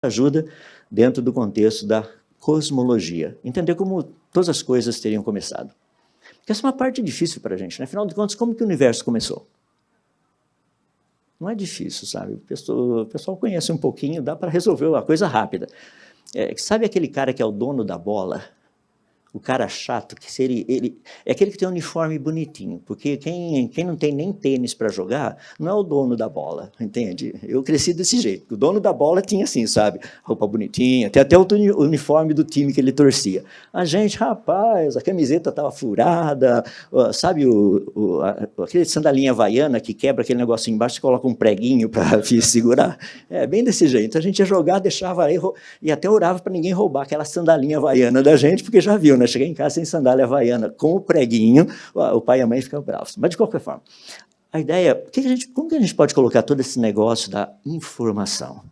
ajuda dentro do contexto da cosmologia. Entender como todas as coisas teriam começado. Porque essa é uma parte difícil para a gente, né? Afinal de contas, como que o universo começou? Não é difícil, sabe? O pessoal conhece um pouquinho, dá para resolver uma coisa rápida. Sabe aquele cara que é o dono da bola? O cara chato, que seria ele é aquele que tem um uniforme bonitinho, porque quem não tem nem tênis para jogar, não é o dono da bola, entende? Eu cresci desse jeito, o dono da bola tinha assim, sabe, roupa bonitinha, tem até o uniforme do time que ele torcia. A gente, rapaz, a camiseta estava furada, sabe aquele sandalinha havaiana que quebra aquele negocinho embaixo e coloca um preguinho para segurar? É bem desse jeito, a gente ia jogar, deixava aí, e até orava para ninguém roubar aquela sandalinha havaiana da gente, porque já viu, né? Cheguei em casa sem sandália havaiana, com o preguinho, o pai e a mãe ficam bravos. Mas, de qualquer forma, a ideia, como que a gente pode colocar todo esse negócio da informação?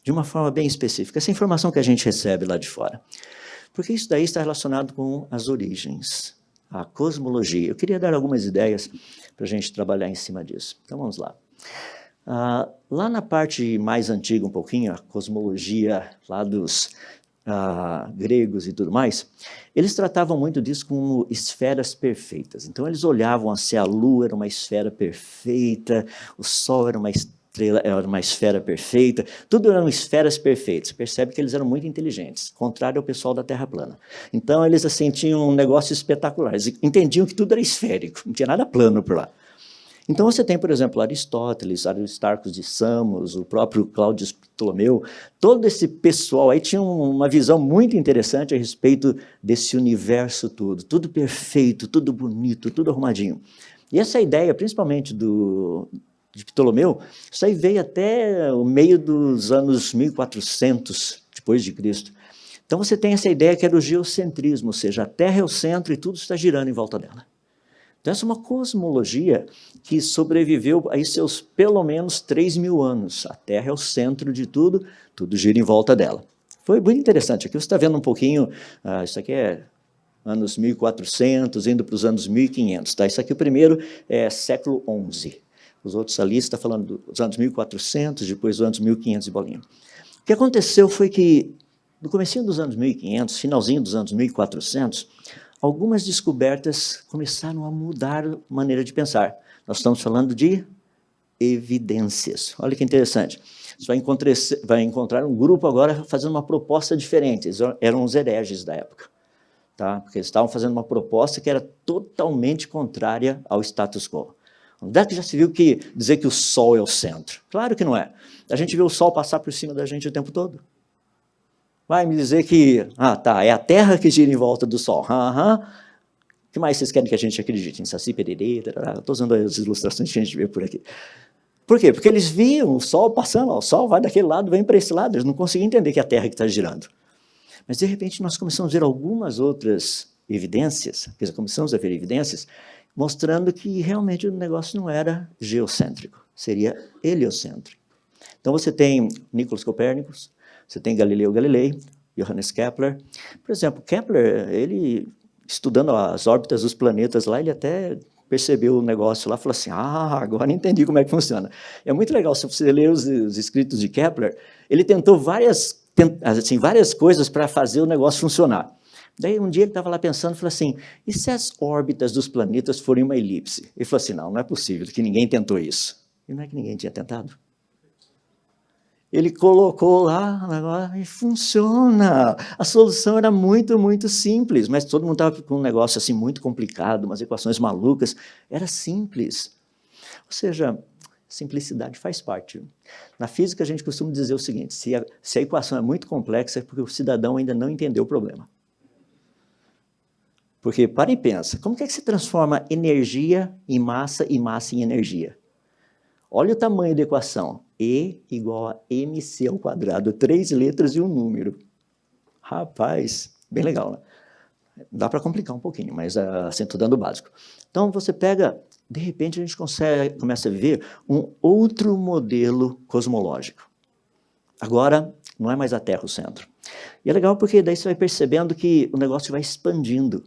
De uma forma bem específica, essa informação que a gente recebe lá de fora. Porque isso daí está relacionado com as origens, a cosmologia. Eu queria dar algumas ideias para a gente trabalhar em cima disso. Então, vamos lá. Lá na parte mais antiga um pouquinho, a cosmologia lá dos gregos e tudo mais, eles tratavam muito disso como esferas perfeitas. Então, eles olhavam assim, a Lua era uma esfera perfeita, o Sol era uma estrela, era uma esfera perfeita, tudo eram esferas perfeitas. Percebe que eles eram muito inteligentes, contrário ao pessoal da Terra plana. Então, eles assim, tinham um negócio espetacular, eles entendiam que tudo era esférico, não tinha nada plano por lá. Então, você tem, por exemplo, Aristóteles, Aristarco de Samos, o próprio Cláudio Ptolomeu, todo esse pessoal aí tinha uma visão muito interessante a respeito desse universo todo, tudo perfeito, tudo bonito, tudo arrumadinho. E essa ideia, principalmente de Ptolomeu, isso aí veio até o meio dos anos 1400 depois de Cristo. Então, você tem essa ideia que era o geocentrismo, ou seja, a Terra é o centro e tudo está girando em volta dela. Então, essa é uma cosmologia que sobreviveu a seus pelo menos 3.000 anos. A Terra é o centro de tudo, tudo gira em volta dela. Foi muito interessante. Aqui você está vendo um pouquinho, isso aqui é anos 1400, indo para os anos 1500. Tá? Isso aqui o primeiro é século XI. Os outros ali está falando dos anos 1400, depois dos anos 1500 e bolinha. O que aconteceu foi que, no comecinho dos anos 1500, finalzinho dos anos 1400, algumas descobertas começaram a mudar a maneira de pensar. Nós estamos falando de evidências. Olha que interessante. Você vai encontrar um grupo agora fazendo uma proposta diferente. Eles eram os hereges da época. Tá? Porque eles estavam fazendo uma proposta que era totalmente contrária ao status quo. Onde é que já se viu que dizer que o Sol é o centro? Claro que não é. A gente vê o Sol passar por cima da gente o tempo todo. Vai me dizer que, é a Terra que gira em volta do Sol. O que mais vocês querem que a gente acredite? Em Saci Pererê? Estou usando as ilustrações que a gente vê por aqui. Por quê? Porque eles viam o Sol passando, o Sol vai daquele lado, vem para esse lado, eles não conseguiam entender que é a Terra que está girando. Mas, de repente, nós começamos a ver algumas outras evidências, começamos a ver evidências, mostrando que realmente o negócio não era geocêntrico, seria heliocêntrico. Então, você tem Nicolas Copérnicos, você tem Galileu Galilei, Johannes Kepler. Por exemplo, Kepler, ele, estudando as órbitas dos planetas lá, ele até percebeu o negócio lá, falou assim, agora entendi como é que funciona. É muito legal, se você ler os escritos de Kepler, ele tentou várias coisas para fazer o negócio funcionar. Daí, um dia, ele estava lá pensando, falou assim, e se as órbitas dos planetas forem uma elipse? Ele falou assim, não é possível, que ninguém tentou isso. E não é que ninguém tinha tentado. Ele colocou lá e funciona. A solução era muito, muito simples, mas todo mundo estava com um negócio assim muito complicado, umas equações malucas. Era simples. Ou seja, simplicidade faz parte. Na física, a gente costuma dizer o seguinte, se a equação é muito complexa, é porque o cidadão ainda não entendeu o problema. Porque, para e pensa, como que é que se transforma energia em massa e massa em energia? Olha o tamanho da equação. E igual a mc ao quadrado, 3 letras e um número. Rapaz, bem legal, né? Dá para complicar um pouquinho, mas assim, estou dando o básico. Então, você pega, de repente, a gente começa a viver um outro modelo cosmológico. Agora, não é mais a Terra o centro. E é legal porque daí você vai percebendo que o negócio vai expandindo.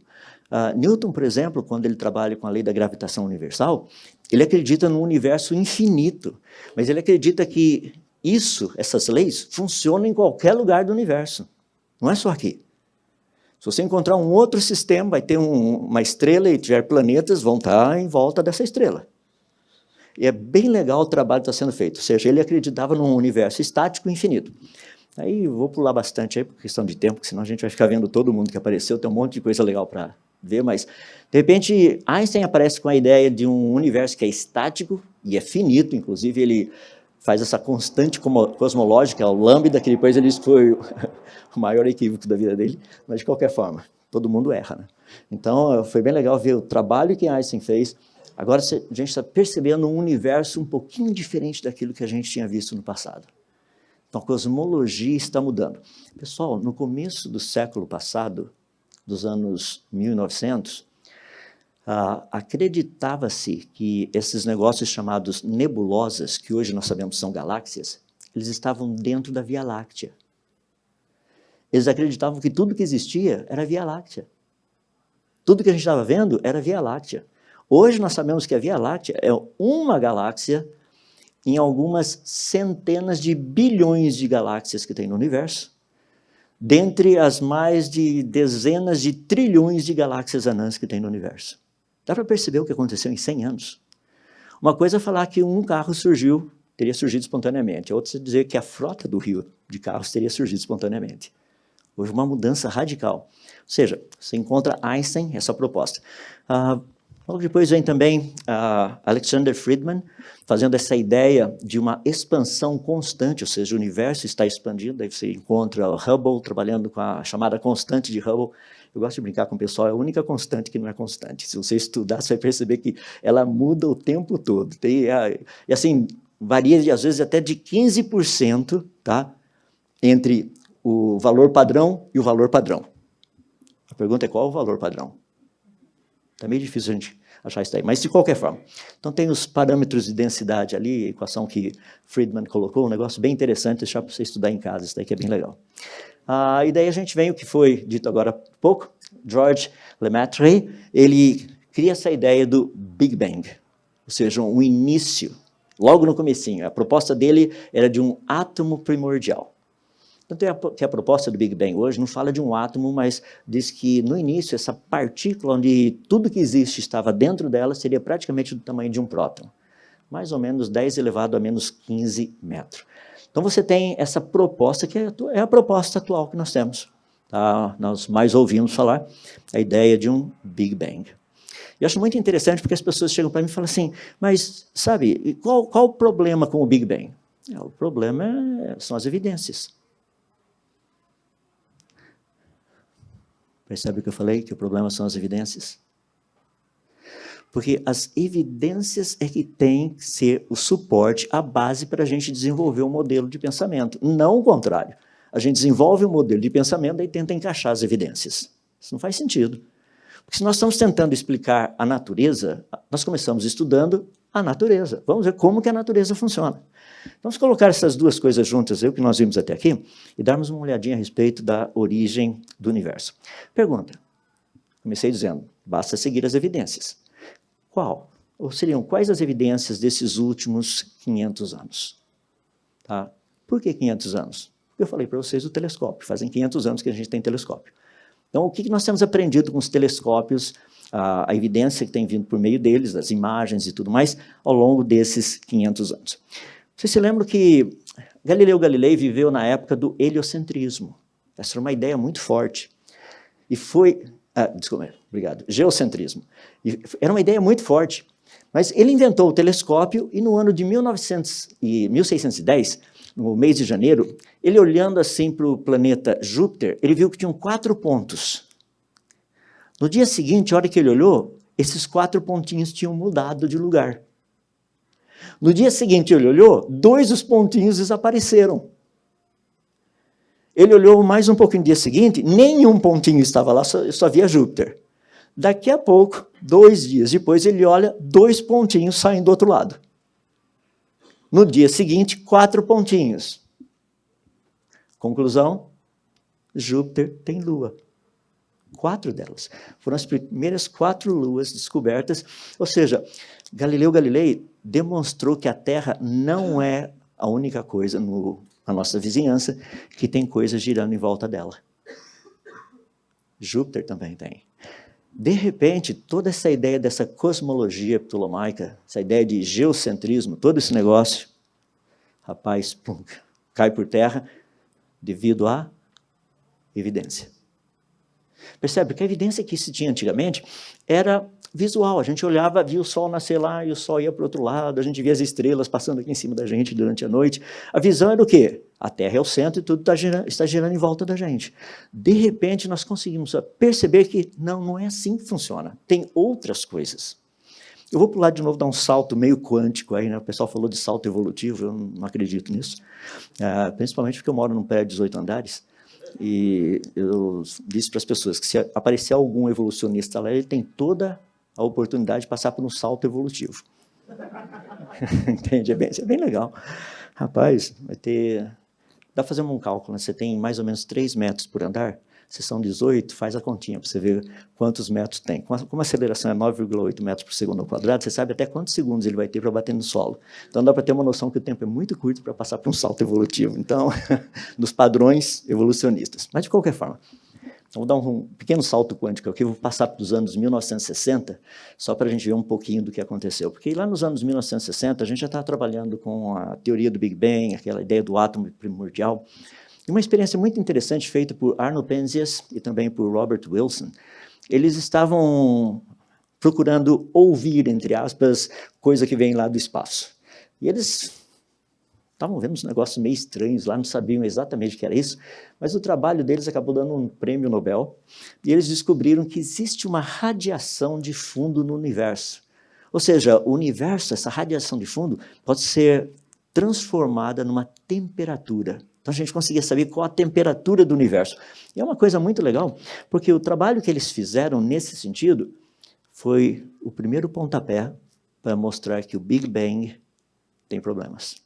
Newton, por exemplo, quando ele trabalha com a lei da gravitação universal, ele acredita no universo infinito, mas ele acredita que essas leis, funcionam em qualquer lugar do universo. Não é só aqui. Se você encontrar um outro sistema, vai ter uma estrela e tiver planetas, vão estar em volta dessa estrela. E é bem legal o trabalho que está sendo feito. Ou seja, ele acreditava num universo estático e infinito. Aí eu vou pular bastante aí, por questão de tempo, porque senão a gente vai ficar vendo todo mundo que apareceu, tem um monte de coisa legal para ver, mas, de repente, Einstein aparece com a ideia de um universo que é estático e é finito, inclusive ele faz essa constante cosmológica, o lambda, que depois ele disse que foi o maior equívoco da vida dele, mas de qualquer forma, todo mundo erra, né? Então, foi bem legal ver o trabalho que Einstein fez. Agora, a gente está percebendo um universo um pouquinho diferente daquilo que a gente tinha visto no passado. Então, a cosmologia está mudando. Pessoal, no começo do século passado, dos anos 1900, acreditava-se que esses negócios chamados nebulosas, que hoje nós sabemos são galáxias, eles estavam dentro da Via Láctea. Eles acreditavam que tudo que existia era Via Láctea. Tudo que a gente estava vendo era Via Láctea. Hoje nós sabemos que a Via Láctea é uma galáxia em algumas centenas de bilhões de galáxias que tem no universo, dentre as mais de dezenas de trilhões de galáxias anãs que tem no universo. Dá para perceber o que aconteceu em 100 anos? Uma coisa é falar que um carro teria surgido espontaneamente. Outra é dizer que a frota do rio de carros teria surgido espontaneamente. Houve uma mudança radical. Ou seja, você encontra Einstein, essa proposta. Logo depois vem também Alexander Friedman, fazendo essa ideia de uma expansão constante, ou seja, o universo está expandindo, daí você encontra o Hubble trabalhando com a chamada constante de Hubble. Eu gosto de brincar com o pessoal, é a única constante que não é constante. Se você estudar, você vai perceber que ela muda o tempo todo. E assim, varia às vezes até de 15%, tá? Entre o valor padrão e o valor padrão. A pergunta é qual o valor padrão? Está meio difícil a gente achar isso aí, mas de qualquer forma. Então tem os parâmetros de densidade ali, a equação que Friedman colocou, um negócio bem interessante, deixar para você estudar em casa, isso daí que é bem legal. E daí a gente vem o que foi dito agora há pouco, Georges Lemaitre, ele cria essa ideia do Big Bang, ou seja, um início, logo no comecinho. A proposta dele era de um átomo primordial. Tanto é que a proposta do Big Bang hoje não fala de um átomo, mas diz que no início essa partícula onde tudo que existe estava dentro dela seria praticamente do tamanho de um próton, mais ou menos 10 elevado a menos 15 metros. Então você tem essa proposta que é a proposta atual que nós temos. Tá? Nós mais ouvimos falar a ideia de um Big Bang. E eu acho muito interessante porque as pessoas chegam para mim e falam assim, mas sabe, qual o problema com o Big Bang? O problema são as evidências. Percebe o que eu falei? Que o problema são as evidências? Porque as evidências é que tem que ser o suporte, a base para a gente desenvolver um modelo de pensamento. Não o contrário. A gente desenvolve um modelo de pensamento e tenta encaixar as evidências. Isso não faz sentido. Porque se nós estamos tentando explicar a natureza, nós começamos estudando a natureza. Vamos ver como que a natureza funciona. Vamos colocar essas duas coisas juntas, o que nós vimos até aqui, e darmos uma olhadinha a respeito da origem do universo. Pergunta. Comecei dizendo, basta seguir as evidências. Qual? Ou seriam quais as evidências desses últimos 500 anos? Tá? Por que 500 anos? Porque eu falei para vocês do telescópio. Fazem 500 anos que a gente tem telescópio. Então, o que nós temos aprendido com os telescópios, a evidência que tem vindo por meio deles, das imagens e tudo mais, ao longo desses 500 anos? Vocês se lembram que Galileu Galilei viveu na época do heliocentrismo. Essa era uma ideia muito forte. E foi... desculpa, obrigado. Geocentrismo. E era uma ideia muito forte. Mas ele inventou o telescópio e no ano de 1610, no mês de janeiro, ele olhando assim para o planeta Júpiter, ele viu que tinham 4 pontos. No dia seguinte, a hora que ele olhou, esses 4 pontinhos tinham mudado de lugar. No dia seguinte ele olhou, 2 dos pontinhos desapareceram. Ele olhou mais um pouco no dia seguinte, nenhum pontinho estava lá, só havia Júpiter. Daqui a pouco, 2 dias depois, ele olha, 2 pontinhos saem do outro lado. No dia seguinte, 4 pontinhos. Conclusão, Júpiter tem lua. 4 delas. Foram as primeiras 4 luas descobertas, ou seja, Galileu Galilei demonstrou que a Terra não é a única coisa na nossa vizinhança que tem coisas girando em volta dela. Júpiter também tem. De repente, toda essa ideia dessa cosmologia ptolomaica, essa ideia de geocentrismo, todo esse negócio, rapaz, pum, cai por terra devido à evidência. Percebe que a evidência que se tinha antigamente era visual. A gente olhava, via o sol nascer lá e o sol ia para o outro lado, a gente via as estrelas passando aqui em cima da gente durante a noite. A visão era o quê? A Terra é o centro e tudo está girando em volta da gente. De repente, nós conseguimos perceber que não é assim que funciona. Tem outras coisas. Eu vou pular de novo, dar um salto meio quântico aí, né? O pessoal falou de salto evolutivo, eu não acredito nisso. Principalmente porque eu moro num prédio de 18 andares. E eu disse para as pessoas que se aparecer algum evolucionista lá, ele tem toda a oportunidade de passar por um salto evolutivo. Entende? É bem legal. Rapaz, vai ter... Dá para fazer um cálculo, né? Você tem mais ou menos 3 metros por andar, se são 18, faz a continha para você ver quantos metros tem. Como a aceleração é 9,8 metros por segundo ao quadrado, você sabe até quantos segundos ele vai ter para bater no solo. Então dá para ter uma noção que o tempo é muito curto para passar por um salto evolutivo. Então, dos padrões evolucionistas. Mas de qualquer forma, vou dar um pequeno salto quântico aqui, vou passar para os anos 1960, só para a gente ver um pouquinho do que aconteceu. Porque lá nos anos 1960, a gente já estava trabalhando com a teoria do Big Bang, aquela ideia do átomo primordial. E uma experiência muito interessante feita por Arno Penzias e também por Robert Wilson. Eles estavam procurando ouvir, entre aspas, coisa que vem lá do espaço. E eles estavam vendo uns negócios meio estranhos lá, não sabiam exatamente o que era isso, mas o trabalho deles acabou dando um prêmio Nobel, e eles descobriram que existe uma radiação de fundo no universo. Ou seja, o universo, essa radiação de fundo, pode ser transformada numa temperatura. Então a gente conseguia saber qual a temperatura do universo. E é uma coisa muito legal, porque o trabalho que eles fizeram nesse sentido foi o primeiro pontapé para mostrar que o Big Bang tem problemas.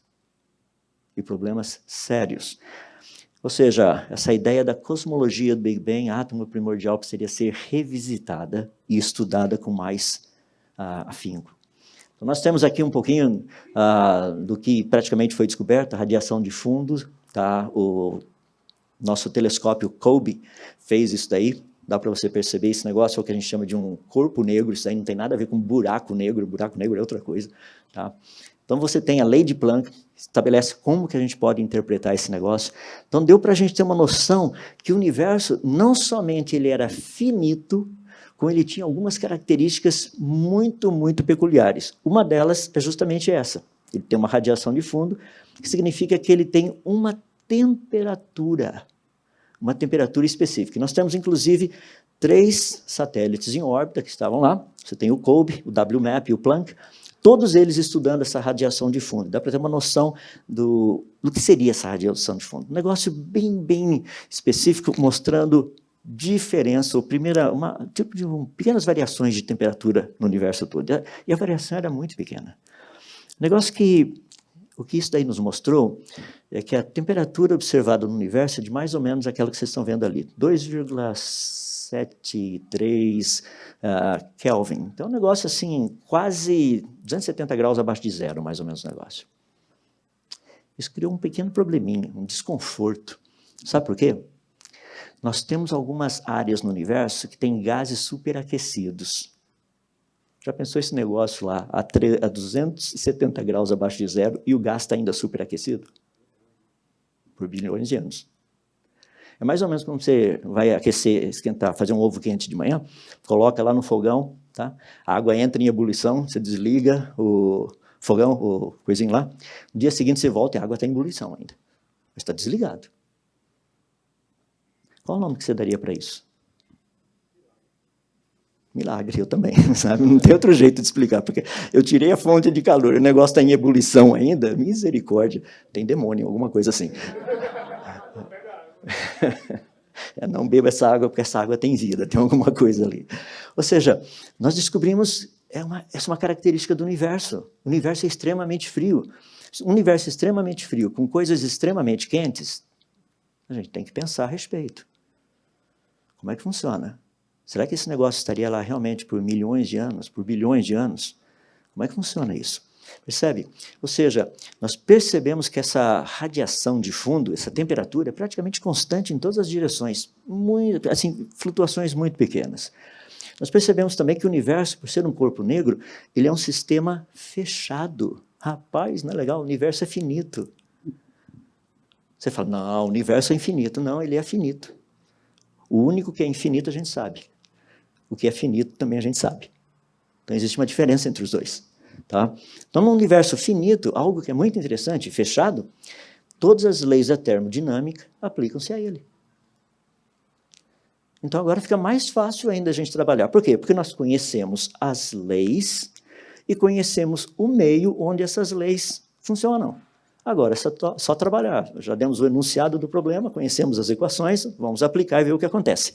E problemas sérios. Ou seja, essa ideia da cosmologia do Big Bang, átomo primordial, precisaria ser revisitada e estudada com mais afinco. Então, nós temos aqui um pouquinho do que praticamente foi descoberto, a radiação de fundo. Tá? O nosso telescópio COBE fez isso daí. Dá para você perceber, esse negócio é o que a gente chama de um corpo negro, isso aí não tem nada a ver com buraco negro é outra coisa. Tá? Então, você tem a lei de Planck, estabelece como que a gente pode interpretar esse negócio. Então, deu para a gente ter uma noção que o universo, não somente ele era finito, como ele tinha algumas características muito, muito peculiares. Uma delas é justamente essa. Ele tem uma radiação de fundo, que significa que ele tem uma temperatura específica. E nós temos, inclusive, 3 satélites em órbita que estavam lá. Você tem o COBE, o WMAP e o Planck, todos eles estudando essa radiação de fundo. Dá para ter uma noção do que seria essa radiação de fundo. Um negócio bem específico, mostrando diferença, ou pequenas variações de temperatura no universo todo. E a variação era muito pequena. Negócio que, o que isso daí nos mostrou é que a temperatura observada no universo é de mais ou menos aquela que vocês estão vendo ali, 2,73 Kelvin. Então, um negócio assim, quase 270 graus abaixo de zero, mais ou menos o negócio. Isso criou um pequeno probleminha, um desconforto. Sabe por quê? Nós temos algumas áreas no universo que têm gases superaquecidos. Já pensou esse negócio lá a 270 graus abaixo de zero e o gás está ainda superaquecido? Por bilhões de anos. É mais ou menos como você vai aquecer, esquentar, fazer um ovo quente de manhã, coloca lá no fogão, tá? A água entra em ebulição, você desliga o fogão, o coisinho lá, no dia seguinte você volta e a água está em ebulição ainda. Mas está desligado. Qual o nome que você daria para isso? Milagre, eu também, sabe? Não tem outro jeito de explicar, porque eu tirei a fonte de calor, o negócio está em ebulição ainda, misericórdia, tem demônio, alguma coisa assim. Não beba essa água, porque essa água tem vida, tem alguma coisa ali. Ou seja, nós descobrimos, essa é uma característica do universo. O universo é extremamente frio. Um universo extremamente frio, com coisas extremamente quentes, a gente tem que pensar a respeito. Como é que funciona? Será que esse negócio estaria lá realmente por milhões de anos, por bilhões de anos? Como é que funciona isso? Percebe? Ou seja, nós percebemos que essa radiação de fundo, essa temperatura é praticamente constante em todas as direções, muito, assim, flutuações muito pequenas. Nós percebemos também que o universo, por ser um corpo negro, ele é um sistema fechado. Rapaz, não é legal? O universo é finito. Você fala, não, o universo é infinito. Não, ele é finito. O único que é infinito a gente sabe. O que é finito também a gente sabe. Então existe uma diferença entre os dois. Tá? Então, num universo finito, algo que é muito interessante, fechado, todas as leis da termodinâmica aplicam-se a ele. Então, agora fica mais fácil ainda a gente trabalhar. Por quê? Porque nós conhecemos as leis e conhecemos o meio onde essas leis funcionam. Agora, é só trabalhar. Já demos o enunciado do problema, conhecemos as equações, vamos aplicar e ver o que acontece.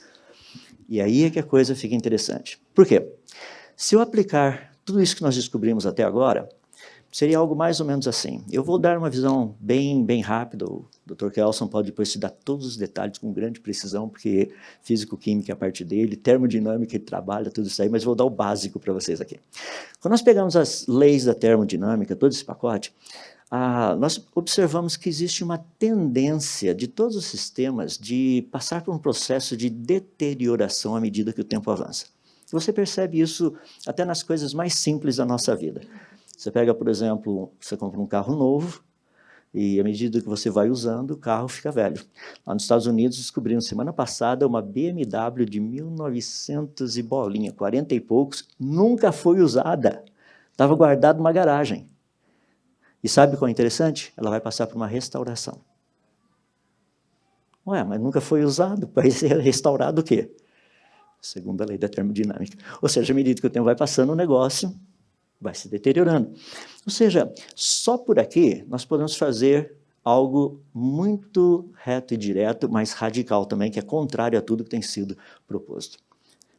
E aí é que a coisa fica interessante. Por quê? Se eu aplicar tudo isso que nós descobrimos até agora, seria algo mais ou menos assim. Eu vou dar uma visão bem rápida, o Dr. Kelson pode depois te dar todos os detalhes com grande precisão, porque físico-química é a parte dele, termodinâmica ele trabalha, tudo isso aí, mas vou dar o básico para vocês aqui. Quando nós pegamos as leis da termodinâmica, todo esse pacote, nós observamos que existe uma tendência de todos os sistemas de passar por um processo de deterioração à medida que o tempo avança. Você percebe isso até nas coisas mais simples da nossa vida. Você pega, por exemplo, você compra um carro novo e, à medida que você vai usando, o carro fica velho. Lá nos Estados Unidos, descobriram semana passada uma BMW de 1900 e bolinha, 40 e poucos, nunca foi usada. Estava guardada numa garagem. E sabe qual é interessante? Ela vai passar por uma restauração. Ué, mas nunca foi usado, vai ser restaurado o quê? Segundo a lei da termodinâmica. Ou seja, à medida que o tempo vai passando, o negócio vai se deteriorando. Ou seja, só por aqui nós podemos fazer algo muito reto e direto, mas radical também, que é contrário a tudo que tem sido proposto.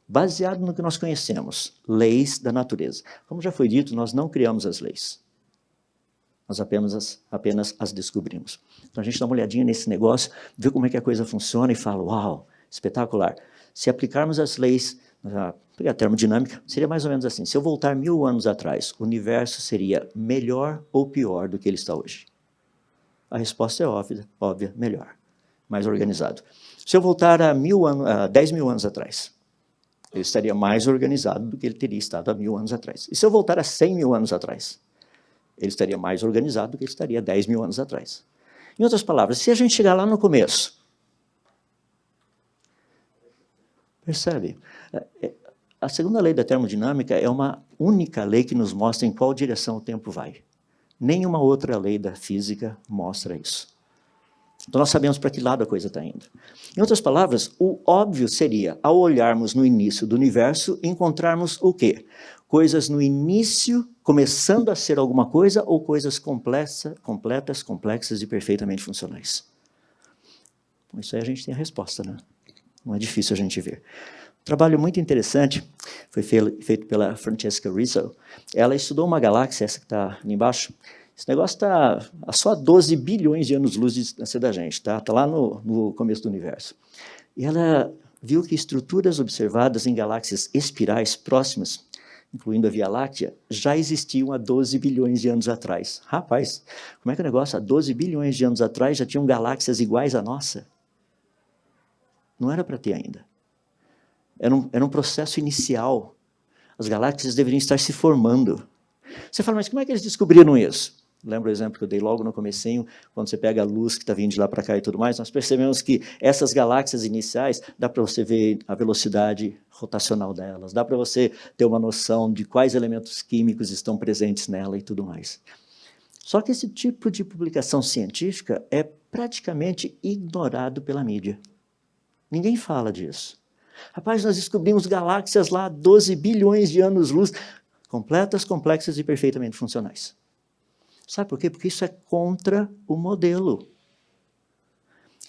Baseado no que nós conhecemos, leis da natureza. Como já foi dito, nós não criamos as leis. Nós apenas as descobrimos. Então a gente dá uma olhadinha nesse negócio, vê como é que a coisa funciona e fala, uau, espetacular. Se aplicarmos as leis, pegar a termodinâmica, seria mais ou menos assim. Se eu voltar 1000 anos atrás, o universo seria melhor ou pior do que ele está hoje? A resposta é óbvia, melhor, mais organizado. Se eu voltar a 10 mil anos atrás, ele estaria mais organizado do que ele teria estado há 1000 anos atrás. E se eu voltar a 100 mil anos atrás, ele estaria mais organizado do que ele estaria 10 mil anos atrás. Em outras palavras, se a gente chegar lá no começo, percebe? A segunda lei da termodinâmica é uma única lei que nos mostra em qual direção o tempo vai. Nenhuma outra lei da física mostra isso. Então nós sabemos para que lado a coisa está indo. Em outras palavras, o óbvio seria, ao olharmos no início do universo, encontrarmos o quê? Coisas no início, começando a ser alguma coisa, ou coisas completas, complexas e perfeitamente funcionais. Bom, isso aí a gente tem a resposta, né? Não é difícil a gente ver. Um trabalho muito interessante foi feito pela Francesca Rizzo. Ela estudou uma galáxia, essa que está ali embaixo. Esse negócio está a só 12 bilhões de anos-luz de distância da gente, tá? Está lá no começo do universo. E ela viu que estruturas observadas em galáxias espirais próximas, incluindo a Via Láctea, já existiam há 12 bilhões de anos atrás. Rapaz, como é que é o negócio? Há 12 bilhões de anos atrás já tinham galáxias iguais à nossa? Não era para ter ainda. Era um processo inicial. As galáxias deveriam estar se formando. Você fala, mas como é que eles descobriram isso? Lembra o exemplo que eu dei logo no comecinho, quando você pega a luz que está vindo de lá para cá e tudo mais, nós percebemos que essas galáxias iniciais, dá para você ver a velocidade rotacional delas, dá para você ter uma noção de quais elementos químicos estão presentes nela e tudo mais. Só que esse tipo de publicação científica é praticamente ignorado pela mídia. Ninguém fala disso. Rapaz, nós descobrimos galáxias lá, 12 bilhões de anos-luz, completas, complexas e perfeitamente funcionais. Sabe por quê? Porque isso é contra o modelo.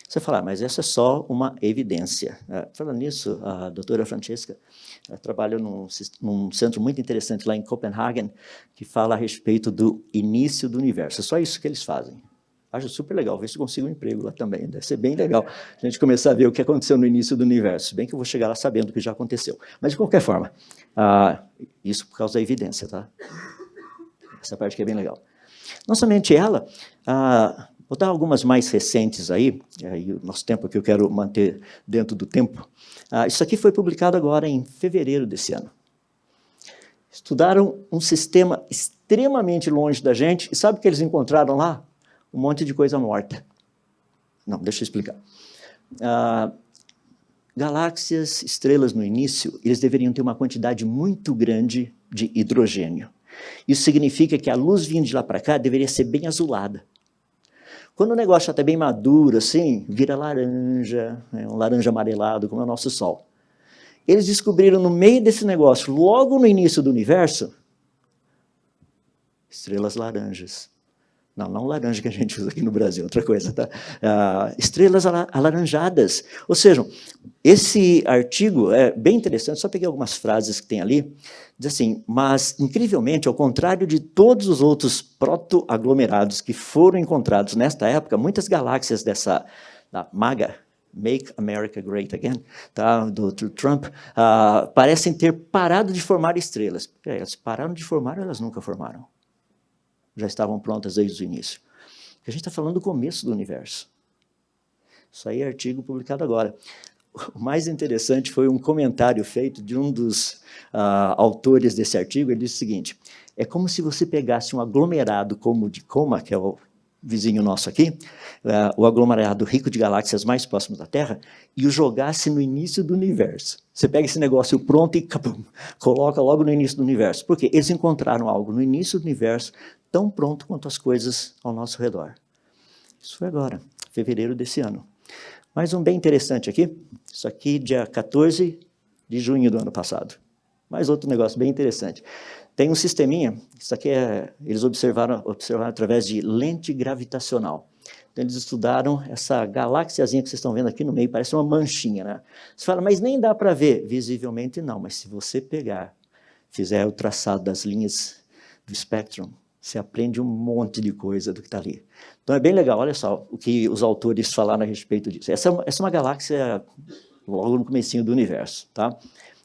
Você fala, mas essa é só uma evidência. Falando nisso, a doutora Francesca trabalha num centro muito interessante lá em Copenhagen, que fala a respeito do início do universo. É só isso que eles fazem. Acho super legal, ver se eu consigo um emprego lá também. Deve ser bem legal a gente começar a ver o que aconteceu no início do universo. Bem que eu vou chegar lá sabendo o que já aconteceu. Mas, de qualquer forma, isso por causa da evidência, tá? Essa parte aqui é bem legal. Não somente ela, vou dar algumas mais recentes aí o nosso tempo aqui eu quero manter dentro do tempo. Isso aqui foi publicado agora em fevereiro desse ano. Estudaram um sistema extremamente longe da gente, e sabe o que eles encontraram lá? Um monte de coisa morta. Não, deixa eu explicar. Galáxias, estrelas no início, eles deveriam ter uma quantidade muito grande de hidrogênio. Isso significa que a luz vindo de lá para cá deveria ser bem azulada. Quando o negócio já está bem maduro, assim, vira laranja, um laranja amarelado, como é o nosso Sol. Eles descobriram no meio desse negócio, logo no início do universo, estrelas laranjas. Não laranja que a gente usa aqui no Brasil, outra coisa, tá? Estrelas alaranjadas. Ou seja, esse artigo é bem interessante, só peguei algumas frases que tem ali, diz assim, mas, incrivelmente, ao contrário de todos os outros protoaglomerados que foram encontrados nesta época, muitas galáxias da MAGA, Make America Great Again, tá, do Trump, parecem ter parado de formar estrelas. Elas pararam de formar ou elas nunca formaram? Já estavam prontas desde o início. A gente está falando do começo do universo. Isso aí é artigo publicado agora. O mais interessante foi um comentário feito de um dos autores desse artigo. Ele disse o seguinte, é como se você pegasse um aglomerado como o de Coma, que é o vizinho nosso aqui, o aglomerado rico de galáxias mais próximos da Terra, e o jogasse no início do universo. Você pega esse negócio pronto e coloca logo no início do universo. Por quê? Eles encontraram algo no início do universo tão pronto quanto as coisas ao nosso redor. Isso foi agora, fevereiro desse ano. Mais um bem interessante aqui, isso aqui dia 14 de junho do ano passado. Mais outro negócio bem interessante. Tem um sisteminha, isso aqui eles observaram através de lente gravitacional. Então, eles estudaram essa galáxiazinha que vocês estão vendo aqui no meio, parece uma manchinha, né? Você fala, mas nem dá para ver. Visivelmente não, mas se você pegar, fizer o traçado das linhas do espectro, você aprende um monte de coisa do que está ali. Então, é bem legal, olha só o que os autores falaram a respeito disso. Essa é uma galáxia logo no comecinho do universo, tá?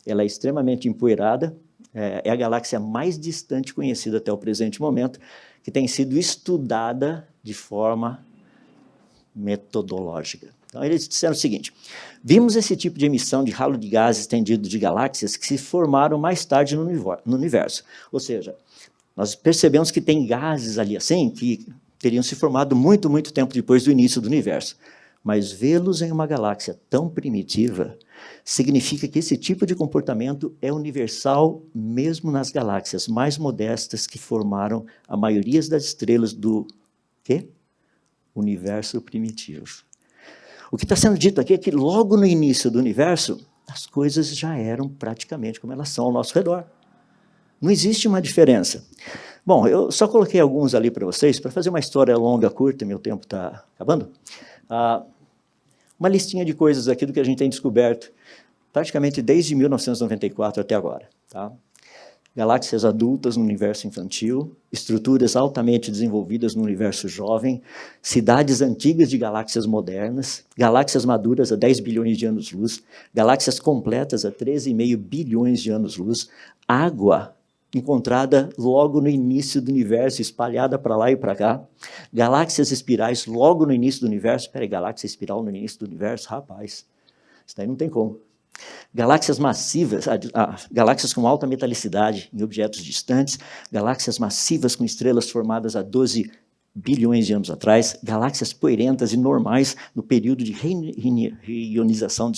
Ela é extremamente empoeirada, é a galáxia mais distante conhecida até o presente momento, que tem sido estudada de forma metodológica. Então, eles disseram o seguinte, vimos esse tipo de emissão de ralo de gases estendido de galáxias que se formaram mais tarde no universo. Ou seja, nós percebemos que tem gases ali assim, que teriam se formado muito, muito tempo depois do início do universo. Mas vê-los em uma galáxia tão primitiva significa que esse tipo de comportamento é universal mesmo nas galáxias mais modestas que formaram a maioria das estrelas do quê? Universo primitivo. O que está sendo dito aqui é que logo no início do universo, as coisas já eram praticamente como elas são ao nosso redor. Não existe uma diferença. Bom, eu só coloquei alguns ali para vocês, para fazer uma história longa, curta, meu tempo está acabando. Uma listinha de coisas aqui do que a gente tem descoberto, praticamente desde 1994 até agora. Tá? Galáxias adultas no universo infantil, estruturas altamente desenvolvidas no universo jovem, cidades antigas de galáxias modernas, galáxias maduras a 10 bilhões de anos-luz, galáxias completas a 13,5 bilhões de anos-luz, água encontrada logo no início do universo, espalhada para lá e para cá, galáxias espirais logo no início do universo. Espera aí, galáxia espiral no início do universo? Rapaz, isso daí não tem como. Galáxias massivas, galáxias com alta metalicidade em objetos distantes, galáxias massivas com estrelas formadas há 12 bilhões de anos atrás, galáxias poeirentas e normais no período de reionização,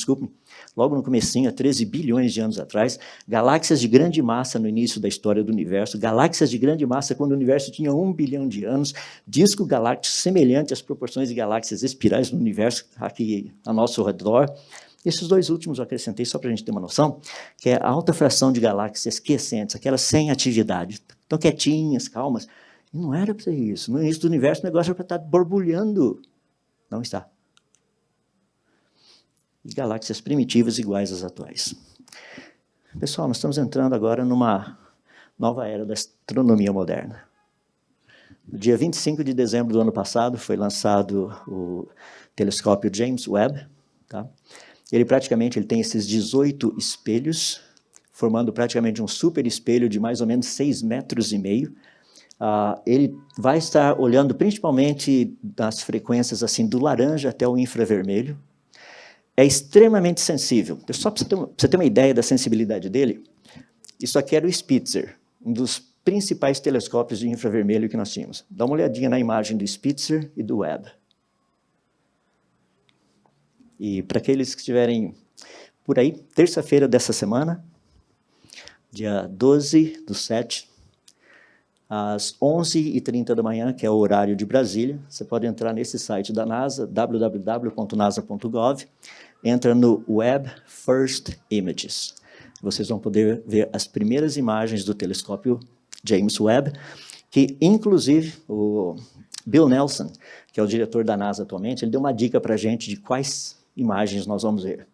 logo no comecinho, há 13 bilhões de anos atrás, galáxias de grande massa no início da história do universo, galáxias de grande massa quando o universo tinha 1 bilhão de anos, disco galáctico semelhante às proporções de galáxias espirais no universo aqui ao nosso redor. Esses dois últimos eu acrescentei só para a gente ter uma noção, que é a alta fração de galáxias quiescentes, aquelas sem atividade, estão quietinhas, calmas. E não era para ser isso. No início do universo, o negócio era para estar borbulhando. Não está. E galáxias primitivas iguais às atuais. Pessoal, nós estamos entrando agora numa nova era da astronomia moderna. No dia 25 de dezembro do ano passado, foi lançado o telescópio James Webb. Tá? Ele tem esses 18 espelhos, formando praticamente um super espelho de mais ou menos 6,5 metros. Ele vai estar olhando principalmente das frequências assim, do laranja até o infravermelho. É extremamente sensível. Só para você ter uma ideia da sensibilidade dele, isso aqui era o Spitzer, um dos principais telescópios de infravermelho que nós tínhamos. Dá uma olhadinha na imagem do Spitzer e do Webb. E para aqueles que estiverem por aí, terça-feira dessa semana, dia 12/7, às 11h30 da manhã, que é o horário de Brasília, você pode entrar nesse site da NASA, www.nasa.gov, entra no Webb First Images. Vocês vão poder ver as primeiras imagens do telescópio James Webb, que, inclusive, o Bill Nelson, que é o diretor da NASA atualmente, ele deu uma dica para a gente de quais imagens nós vamos ver.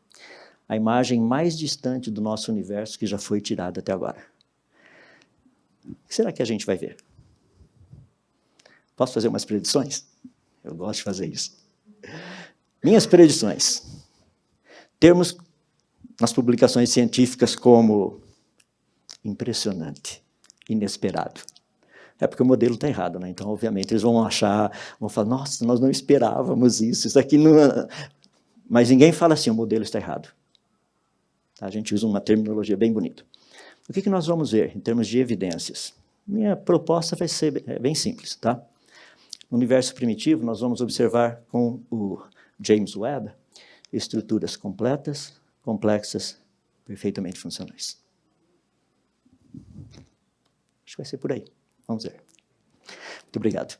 A imagem mais distante do nosso universo que já foi tirada até agora. O que será que a gente vai ver? Posso fazer umas predições? Eu gosto de fazer isso. Minhas predições. Termos nas publicações científicas como impressionante, inesperado. É porque o modelo está errado, né? Então, obviamente, eles vão achar, vão falar, nossa, nós não esperávamos isso aqui não... Mas ninguém fala assim, o modelo está errado. A gente usa uma terminologia bem bonita. O que nós vamos ver em termos de evidências? Minha proposta vai ser bem simples, tá? No universo primitivo, nós vamos observar com o James Webb estruturas completas, complexas, perfeitamente funcionais. Acho que vai ser por aí. Vamos ver. Muito obrigado.